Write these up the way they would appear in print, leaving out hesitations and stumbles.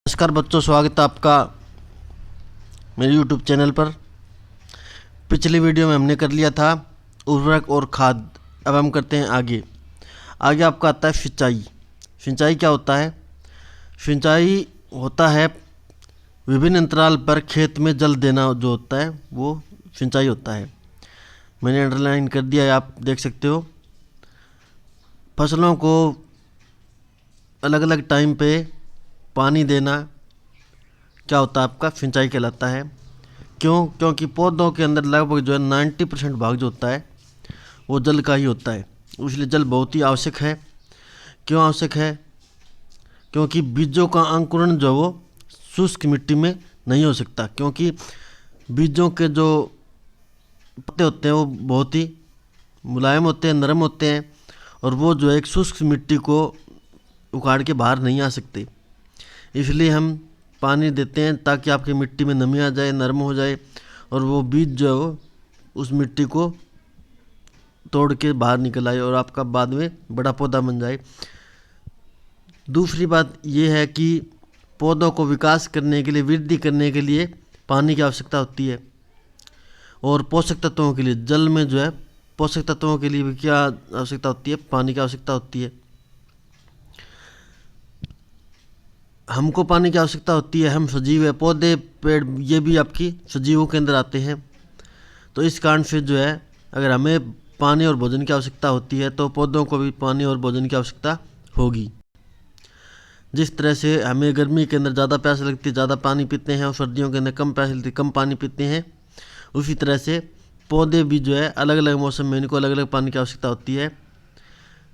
नमस्कार बच्चों, स्वागत है आपका मेरे YouTube चैनल पर। पिछली वीडियो में हमने कर लिया था उर्वरक और खाद। अब हम करते हैं आगे। आगे आपका आता है सिंचाई। सिंचाई क्या होता है? सिंचाई होता है विभिन्न अंतराल पर खेत में जल देना, जो होता है वो सिंचाई होता है। मैंने अंडरलाइन कर दिया है, आप देख सकते हो। फसलों को अलग अलग टाइम पे पानी देना क्या होता है आपका सिंचाई कहलाता है। क्योंकि पौधों के अंदर लगभग जो है 90% भाग जो होता है वो जल का ही होता है, इसलिए जल बहुत ही आवश्यक है। क्यों आवश्यक है? क्योंकि बीजों का अंकुरण जो है वो शुष्क मिट्टी में नहीं हो सकता, क्योंकि बीजों के जो पत्ते होते हैं वो बहुत ही मुलायम होते हैं, नरम होते हैं, और वो जो है एक शुष्क मिट्टी को उखाड़ के बाहर नहीं आ सकते। इसलिए हम पानी देते हैं ताकि आपकी मिट्टी में नमी आ जाए, नरम हो जाए, और वो बीज जो है वो उस मिट्टी को तोड़ के बाहर निकल आए और आपका बाद में बड़ा पौधा बन जाए। दूसरी बात ये है कि पौधों को विकास करने के लिए, वृद्धि करने के लिए पानी की आवश्यकता होती है। और पोषक तत्वों के लिए जल में जो है पोषक तत्वों के लिए भी क्या आवश्यकता होती है? पानी की आवश्यकता होती है। हमको पानी की आवश्यकता होती है, हम सजीव है, पौधे पेड़ ये भी आपकी सजीवों के अंदर आते हैं। तो इस कारण से जो है अगर हमें पानी और भोजन की आवश्यकता होती है तो पौधों को भी पानी और भोजन की आवश्यकता होगी। जिस तरह से हमें गर्मी के अंदर ज़्यादा प्यास लगती है, ज़्यादा पानी पीते हैं, और सर्दियों के अंदर कम प्यास लगती है, कम पानी पीते हैं, उसी तरह से पौधे भी जो है अलग अलग मौसम में इनको अलग अलग पानी की आवश्यकता होती है।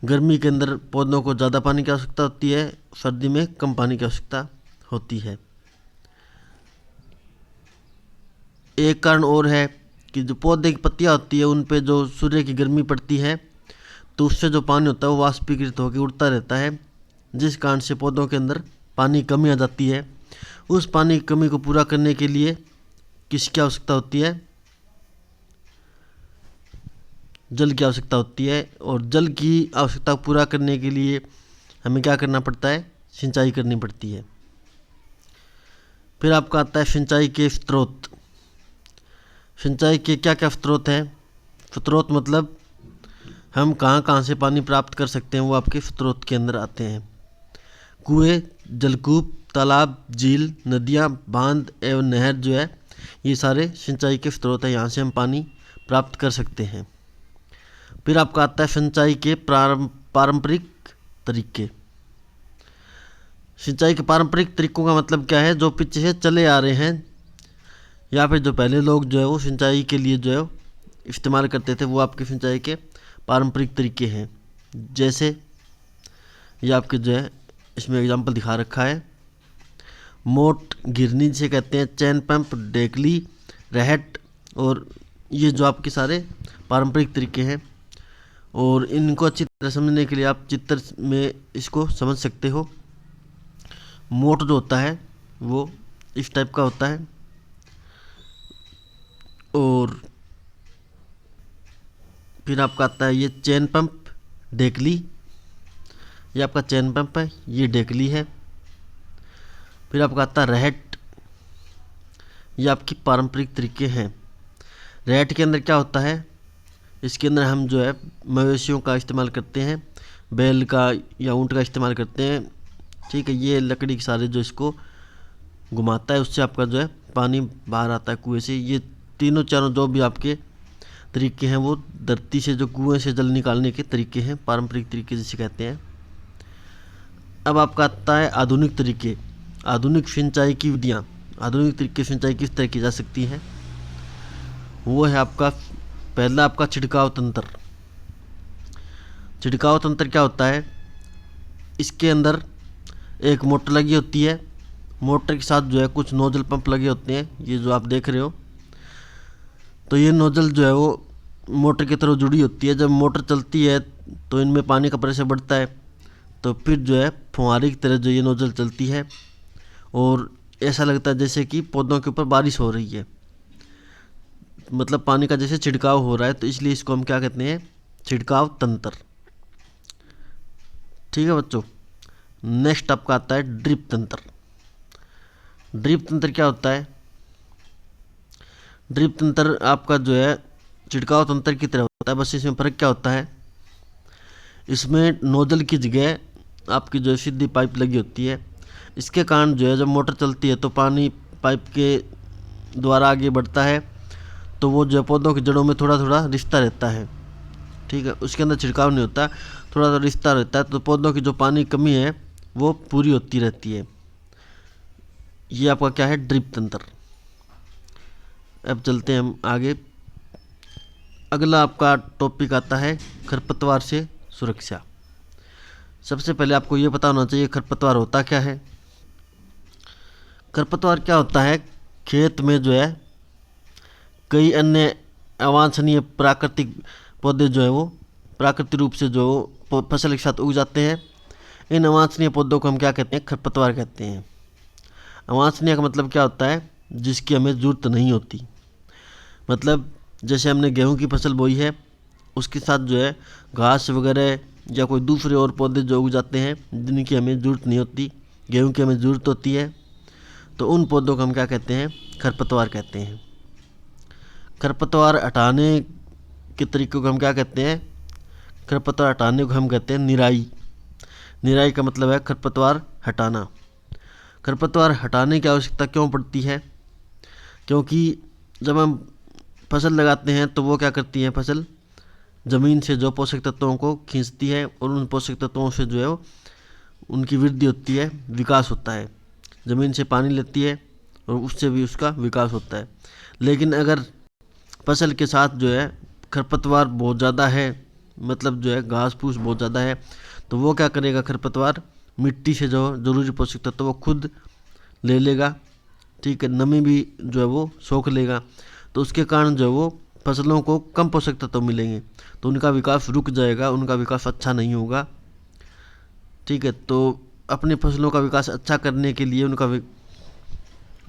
गर्मी के अंदर पौधों को ज़्यादा पानी की आवश्यकता होती है, सर्दी में कम पानी की आवश्यकता होती है। एक कारण और है कि जो पौधे की पत्तियां होती है उन पे जो सूर्य की गर्मी पड़ती है तो उससे जो पानी होता है वो वाष्पीकृत होकर उड़ता रहता है, जिस कारण से पौधों के अंदर पानी की कमी आ जाती है। उस पानी की कमी को पूरा करने के लिए किसकी आवश्यकता होती है? जल की आवश्यकता होती है। और जल की आवश्यकता को पूरा करने के लिए हमें क्या करना पड़ता है? सिंचाई करनी पड़ती है। फिर आपका आता है सिंचाई के स्रोत। सिंचाई के क्या क्या स्रोत हैं? स्रोत मतलब हम कहाँ कहाँ से पानी प्राप्त कर सकते हैं, वो आपके स्रोत के अंदर आते हैं। कुएं, जलकूप, तालाब, झील, नदियाँ, बांध एवं नहर जो है ये सारे सिंचाई के स्रोत हैं, यहाँ से हम पानी प्राप्त कर सकते हैं। फिर आपका आता है सिंचाई के पारंपरिक तरीके। सिंचाई के पारंपरिक तरीकों का मतलब क्या है? जो पीछे से चले आ रहे हैं या फिर जो पहले लोग जो है वो सिंचाई के लिए जो है इस्तेमाल करते थे, वो आपके सिंचाई के पारंपरिक तरीके हैं। जैसे ये आपके जो है इसमें एग्जांपल दिखा रखा है। मोट, घिरनी जिसे कहते हैं, चैन पंप, डेकली, रहट, और ये जो आपके सारे पारंपरिक तरीके हैं। और इनको अच्छी तरह समझने के लिए आप चित्र में इसको समझ सकते हो। मोट जो होता है वो इस टाइप का होता है, और फिर आपका आता है ये चैन पंप, डेकली, ये आपका चैन पंप है, ये डेकली है। फिर आपका आता है रहट, ये आपकी पारंपरिक तरीके हैं। रहट के अंदर क्या होता है? इसके अंदर हम जो है मवेशियों का इस्तेमाल करते हैं, बैल का या ऊँट का इस्तेमाल करते हैं, ठीक है। ये लकड़ी के सारे जो इसको घुमाता है उससे आपका जो है पानी बाहर आता है कुएं से। ये तीनों चारों जो भी आपके तरीके हैं वो धरती से, जो कुएं से जल निकालने के तरीके हैं, पारंपरिक तरीके जिसे कहते हैं। अब आपका आता है आधुनिक तरीके, आधुनिक सिंचाई की विधियाँ। आधुनिक तरीके सिंचाई किस तरह की जा सकती है? वो है आपका पहला आपका छिड़काव तंत्र। छिड़काव तंत्र क्या होता है? इसके अंदर एक मोटर लगी होती है, मोटर के साथ जो है कुछ नोजल पंप लगे होते हैं, ये जो आप देख रहे हो। तो ये नोजल जो है वो मोटर की तरफ जुड़ी होती है। जब मोटर चलती है तो इनमें पानी का प्रेशर बढ़ता है, तो फिर जो है फुहारे की तरह जो ये नोजल चलती है, और ऐसा लगता है जैसे कि पौधों के ऊपर बारिश हो रही है, मतलब पानी का जैसे छिड़काव हो रहा है। तो इसलिए इसको हम क्या कहते हैं? छिड़काव तंत्र। ठीक है बच्चों। नेक्स्ट आपका आता है ड्रिप तंत्र। ड्रिप तंत्र क्या होता है? ड्रिप तंत्र आपका जो है छिड़काव तंत्र की तरह होता है, बस इसमें फ़र्क क्या होता है, इसमें नोजल की जगह आपकी जो सीधी पाइप लगी होती है। इसके कारण जो है जब मोटर चलती है तो पानी पाइप के द्वारा आगे बढ़ता है, तो वो जो पौधों की जड़ों में थोड़ा थोड़ा रिश्ता रहता है, ठीक है। उसके अंदर छिड़काव नहीं होता, थोड़ा थोड़ा रिश्ता रहता है, तो पौधों की जो पानी कमी है वो पूरी होती रहती है। ये आपका क्या है, ड्रिप तंत्र। अब चलते हैं हम आगे। अगला आपका टॉपिक आता है खरपतवार से सुरक्षा। सबसे पहले आपको ये पता होना चाहिए खरपतवार होता क्या है। खरपतवार क्या होता है, खेत में जो है कई अन्य अवांछनीय प्राकृतिक पौधे जो है वो प्राकृतिक रूप से जो फसल के साथ उग जाते हैं। इन अवांछनीय पौधों को हम क्या कहते हैं, खरपतवार कहते हैं। अवांछनीय का मतलब क्या होता है, जिसकी हमें ज़रूरत नहीं होती। मतलब जैसे हमने गेहूं की फसल बोई है, उसके साथ जो है घास वगैरह या कोई दूसरे और पौधे जो उग जाते हैं जिनकी हमें ज़रूरत नहीं होती, गेहूं की हमें ज़रूरत होती है, तो उन पौधों को हम क्या कहते हैं, खरपतवार कहते हैं। खरपतवार हटाने के तरीकों को हम क्या कहते हैं, खरपतवार हटाने को हम कहते हैं निराई। निराई का मतलब है खरपतवार हटाना। खरपतवार हटाने की आवश्यकता क्यों पड़ती है, क्योंकि जब हम फसल लगाते हैं तो वो क्या करती है, फसल ज़मीन से जो पोषक तत्वों को खींचती है और उन पोषक तत्वों से जो है वो उनकी वृद्धि होती है, विकास होता है। ज़मीन से पानी लेती है और उससे भी उसका विकास होता है। लेकिन अगर फसल के साथ जो है खरपतवार बहुत ज़्यादा है, मतलब जो है घास फूस बहुत ज़्यादा है, तो वो क्या करेगा, खरपतवार मिट्टी से जो ज़रूरी पोषक तत्व वो खुद ले लेगा, ठीक है। नमी भी जो है वो सोख लेगा, तो उसके कारण जो है वो फसलों को कम पोषक तत्व मिलेंगे, तो उनका विकास रुक जाएगा, उनका विकास अच्छा नहीं होगा, ठीक है। तो अपनी फसलों का विकास अच्छा करने के लिए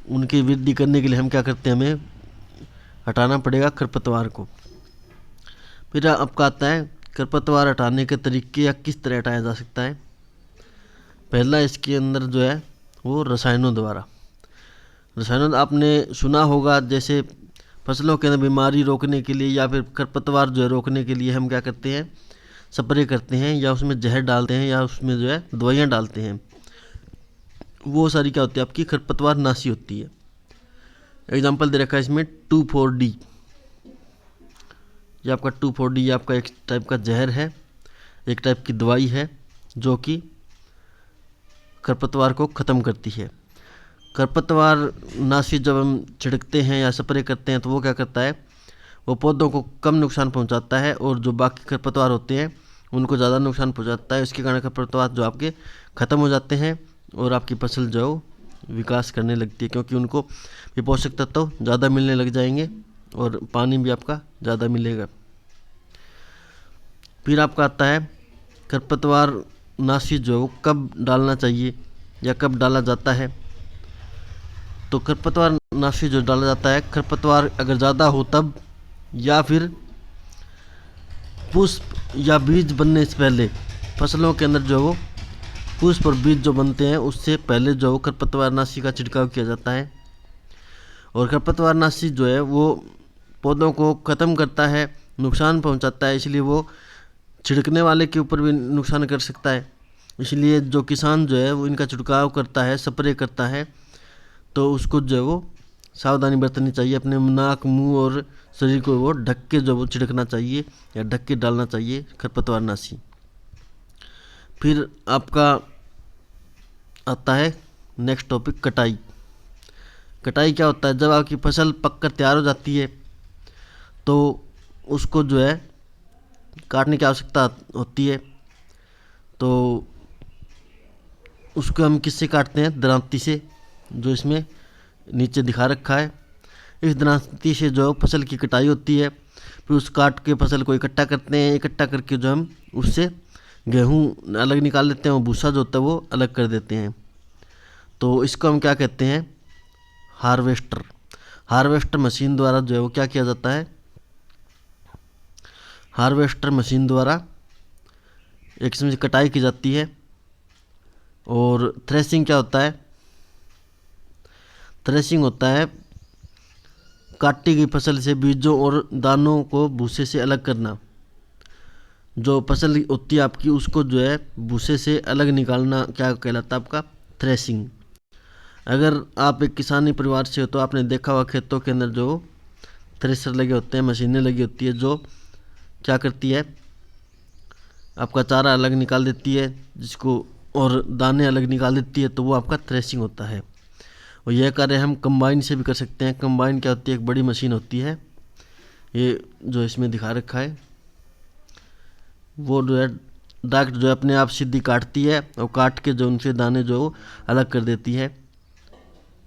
उनकी वृद्धि करने के लिए हम क्या करते हैं, हमें हटाना पड़ेगा खरपतवार को। फिर आपका आता है खरपतवार हटाने के तरीके या किस तरह हटाया जा सकता है। पहला इसके अंदर जो है वो रसायनों द्वारा। रसायनों आपने सुना होगा, जैसे फसलों के अंदर बीमारी रोकने के लिए या फिर खरपतवार जो है रोकने के लिए हम क्या करते हैं, स्प्रे करते हैं या उसमें जहर डालते हैं या उसमें जो है दवाइयाँ डालते हैं। वो सारी क्या होती है, आपकी खरपतवार नाशी होती है। एग्जाम्पल दे रखा है इसमें 2,4-D। ये आपका 2,4-D ये आपका एक टाइप का जहर है, एक टाइप की दवाई है जो कि खरपतवार को ख़त्म करती है। खरपतवार नाशी जब हम छिड़कते हैं या स्प्रे करते हैं तो वो क्या करता है, वो पौधों को कम नुकसान पहुंचाता है और जो बाकी खरपतवार होते हैं उनको ज़्यादा नुकसान पहुंचाता है। इसके कारण खरपतवार जो आपके ख़त्म हो जाते हैं और आपकी फसल जो विकास करने लगती है, क्योंकि उनको भी पोषक तत्व ज़्यादा मिलने लग जाएंगे और पानी भी आपका ज़्यादा मिलेगा। फिर आपका आता है खरपतवार नाशी जो है वो कब डालना चाहिए या कब डाला जाता है। तो खरपतवार नाशी जो डाला जाता है, खरपतवार अगर ज़्यादा हो तब, या फिर पुष्प या बीज बनने से पहले, फसलों के अंदर जो है वो पुष्प और बीज जो बनते हैं उससे पहले जो है वो खरपतवार नाशी का छिड़काव किया जाता है। और खरपतवार नाशी जो है वो पौधों को ख़त्म करता है, नुकसान पहुंचाता है, इसलिए वो छिड़कने वाले के ऊपर भी नुकसान कर सकता है। इसलिए जो किसान जो है वो इनका छिड़काव करता है, स्प्रे करता है, तो उसको जो है वो सावधानी बरतनी चाहिए। अपने नाक, मुंह और शरीर को वो ढक के जो वो छिड़कना चाहिए या ढक के डालना चाहिए खरपतवार नाशी। फिर आपका आता है नेक्स्ट टॉपिक, कटाई। कटाई क्या होता है, जब आपकी फसल पककर तैयार हो जाती है तो उसको जो है काटने की आवश्यकता होती है। तो उसको हम किससे काटते हैं, दरांती से, जो इसमें नीचे दिखा रखा है। इस दरांती से जो फसल की कटाई होती है, फिर उस काट के फसल को इकट्ठा करते हैं। इकट्ठा करके जो हम उससे गेहूँ अलग निकाल लेते हैं और भूसा जो होता है वो अलग कर देते हैं। तो इसको हम क्या कहते हैं, हार्वेस्टर। हार्वेस्टर मशीन द्वारा जो है वो क्या किया जाता है, हार्वेस्टर मशीन द्वारा एक किस्म से कटाई की जाती है। और थ्रेसिंग क्या होता है, थ्रेशिंग होता है काटी गई फसल से बीजों और दानों को भूसे से अलग करना। जो फसल होती है आपकी उसको जो है भूसे से अलग निकालना क्या कहलाता है आपका? थ्रेशिंग। अगर आप एक किसानी परिवार से हो तो आपने देखा होगा खेतों के अंदर जो थ्रेशर लगे होते हैं, मशीनें लगी होती है जो क्या करती है आपका चारा अलग निकाल देती है जिसको, और दाने अलग निकाल देती है, तो वो आपका थ्रेशिंग होता है। और यह कार्य हम कंबाइन से भी कर सकते हैं। कंबाइन क्या होती है? एक बड़ी मशीन होती है, ये जो इसमें दिखा रखा है, वो जो है डायरेक्ट जो है अपने आप सीधी काटती है और काट के जो उनसे दाने जो अलग कर देती है।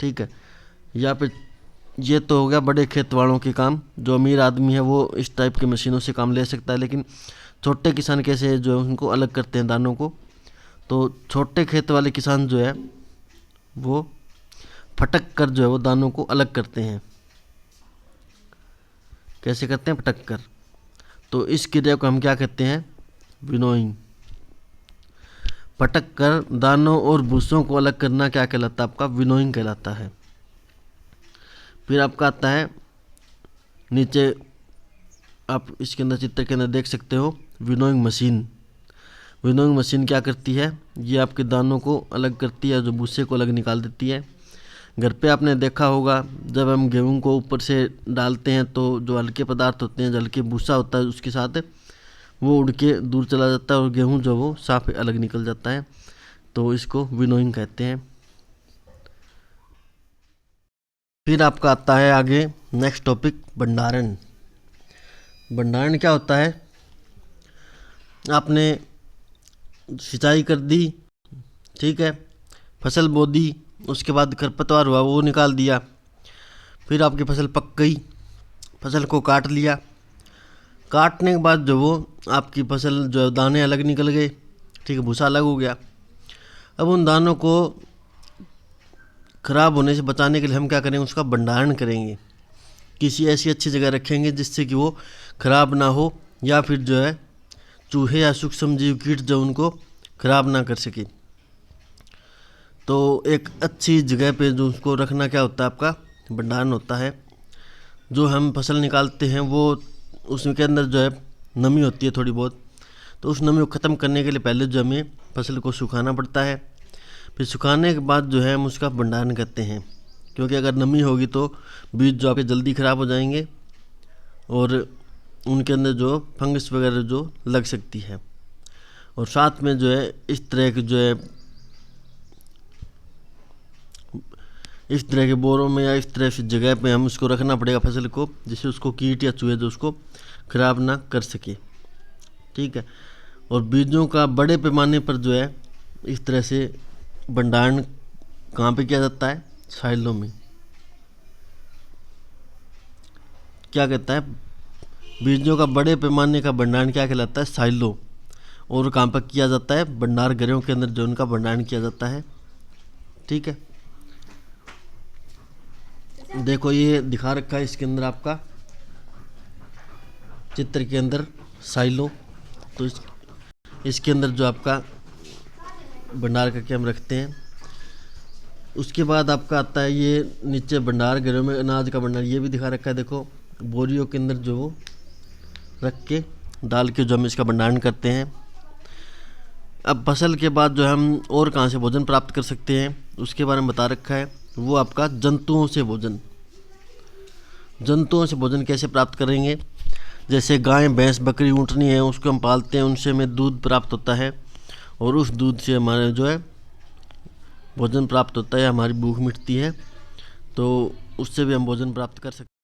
ठीक है, यहाँ पे ये तो हो गया बड़े खेत वालों के काम। जो अमीर आदमी है वो इस टाइप के मशीनों से काम ले सकता है, लेकिन छोटे किसान कैसे जो है उनको अलग करते हैं दानों को? तो छोटे खेत वाले किसान जो है वो फटक कर जो है वो दानों को अलग करते हैं। कैसे करते हैं? फटक कर। तो इस क्रिया को हम क्या कहते हैं? विनोइंग। फटक कर दानों और भूसों को अलग करना क्या कहलाता है आपका? विनोइंग कहलाता है। फिर आपका आता है नीचे, आप इसके अंदर चित्र के अंदर देख सकते हो विनोइंग मशीन। विनोइंग मशीन क्या करती है? ये आपके दानों को अलग करती है, जो भूसे को अलग निकाल देती है। घर पे आपने देखा होगा जब हम गेहूं को ऊपर से डालते हैं तो जो हल्के पदार्थ होते हैं, जो हल्के भूसा होता है उसके साथ वो उड़ के दूर चला जाता है और गेहूं जो वो साफ अलग निकल जाता है। तो इसको विनोइंग कहते हैं। फिर आपका आता है आगे नेक्स्ट टॉपिक, भंडारण। भंडारण क्या होता है? आपने सिंचाई कर दी, ठीक है, फसल बो दी, उसके बाद खरपतवार हुआ वो निकाल दिया, फिर आपकी फसल पक गई, फसल को काट लिया। काटने के बाद जो वो आपकी फसल जो दाने अलग निकल गए, ठीक है, भूसा अलग हो गया। अब उन दानों को खराब होने से बचाने के लिए हम क्या करेंगे? उसका भंडारण करेंगे। किसी ऐसी अच्छी जगह रखेंगे जिससे कि वो खराब ना हो, या फिर जो है चूहे या सूक्ष्म जीव कीट जो उनको खराब ना कर सके। तो एक अच्छी जगह पे जो उसको रखना क्या होता है आपका? भंडारण होता है। जो हम फसल निकालते हैं वो उसके अंदर जो है नमी होती है थोड़ी बहुत, तो उस नमी को ख़त्म करने के लिए पहले जो हमें फसल को सुखाना पड़ता है। फिर सुखाने के बाद जो है हम उसका भंडारण करते हैं, क्योंकि अगर नमी होगी तो बीज जो आपके जल्दी ख़राब हो जाएंगे और उनके अंदर जो फंगस वगैरह जो लग सकती है। और साथ में जो है इस तरह के बोरों में या इस तरह से जगह पे हम उसको रखना पड़ेगा फसल को, जिससे उसको कीट या चूहे जो उसको ख़राब ना कर सके। ठीक है, और बीजों का बड़े पैमाने पर जो है इस तरह से भंडारण कहाँ पे किया जाता है? साइलों में। क्या कहता है? बीजों का बड़े पैमाने का भंडारण क्या कहलाता है? साइलो। और कहाँ पर किया जाता है? भंडार गृहों के अंदर जो उनका भंडारण किया जाता है। ठीक है, देखो ये दिखा रखा है इसके अंदर आपका चित्र के अंदर साइलो। तो इसके अंदर जो आपका भंडार करके हम रखते हैं। उसके बाद आपका आता है ये नीचे भंडार गृह में अनाज का भंडार, ये भी दिखा रखा है। देखो बोरियों के अंदर जो वो रख के डाल के जो हम इसका भंडारण करते हैं। अब फसल के बाद जो हम और कहाँ से भोजन प्राप्त कर सकते हैं उसके बारे में बता रखा है। वो आपका जंतुओं से भोजन। जंतुओं से भोजन कैसे प्राप्त करेंगे? जैसे गाय, भैंस, बकरी, ऊँटनी है, उसको हम पालते हैं, उनसे हमें दूध प्राप्त होता है और उस दूध से हमारे जो है भोजन प्राप्त होता है, हमारी भूख मिटती है, तो उससे भी हम भोजन प्राप्त कर सकते हैं।